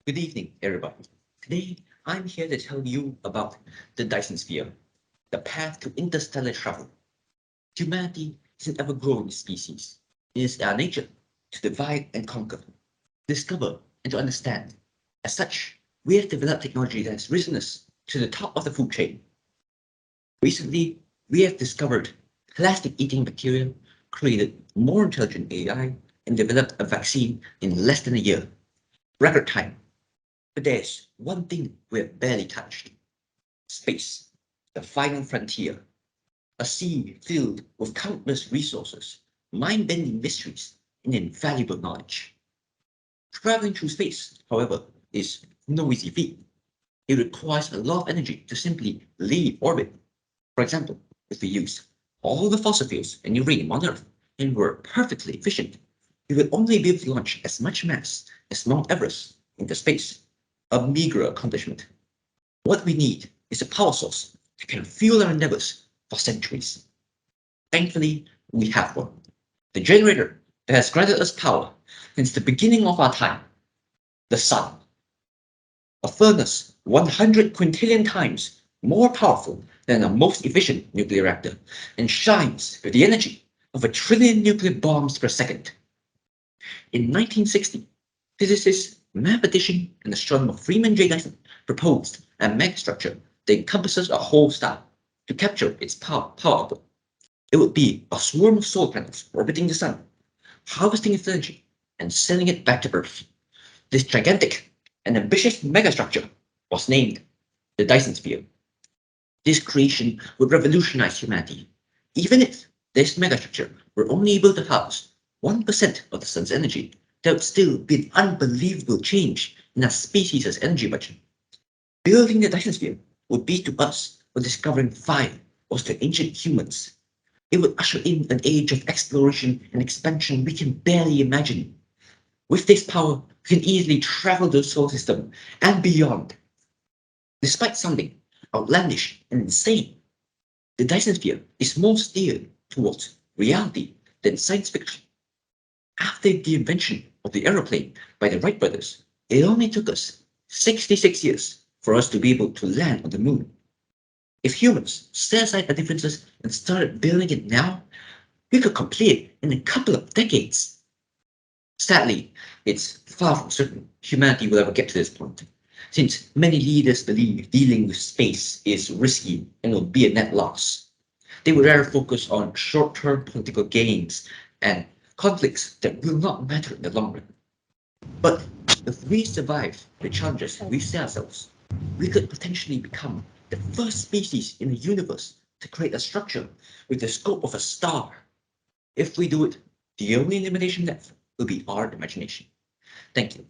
Good evening, everybody. Today, I'm here to tell you about the Dyson Sphere, the path to interstellar travel. Humanity is an ever-growing species. It is our nature to divide and conquer, discover and to understand. As such, we have developed technology that has risen us to the top of the food chain. Recently, we have discovered plastic-eating bacteria, created more intelligent AI, and developed a vaccine in less than a year. Record time. But there's one thing we have barely touched: space, the final frontier, a sea filled with countless resources, mind bending mysteries, and invaluable knowledge. Traveling through space, however, is no easy feat. It requires a lot of energy to simply leave orbit. For example, if we use all the fossil fuels and uranium on Earth and were perfectly efficient, we would only be able to launch as much mass as Mount Everest into space, a meager accomplishment. What we need is a power source that can fuel our endeavors for centuries. Thankfully, we have one. The generator that has granted us power since the beginning of our time, the sun. A furnace 100 quintillion times more powerful than a most efficient nuclear reactor and shines with the energy of 1 trillion nuclear bombs per second. In 1960, physicist, mathematician, and astronomer Freeman J. Dyson proposed a megastructure that encompasses a whole star to capture its power output. It would be a swarm of solar panels orbiting the sun, harvesting its energy and sending it back to Earth. This gigantic and ambitious megastructure was named the Dyson Sphere. This creation would revolutionize humanity, even if this megastructure were only able to house 1% of the sun's energy. That would still be an unbelievable change in our species' energy budget. Building the Dyson Sphere would be to us what discovering fire was to ancient humans. It would usher in an age of exploration and expansion we can barely imagine. With this power, we can easily travel the solar system and beyond. Despite sounding outlandish and insane, the Dyson Sphere is more steered towards reality than science fiction. After the invention of the aeroplane by the Wright brothers, it only took us 66 years for us to be able to land on the moon. If humans set aside our differences and started building it now, we could complete it in a couple of decades. Sadly, it's far from certain humanity will ever get to this point, since many leaders believe dealing with space is risky and will be a net loss. They would rather focus on short term political gains and conflicts that will not matter in the long run. But if we survive the challenges we set ourselves, we could potentially become the first species in the universe to create a structure with the scope of a star. If we do it, the only limitation left will be our imagination. Thank you.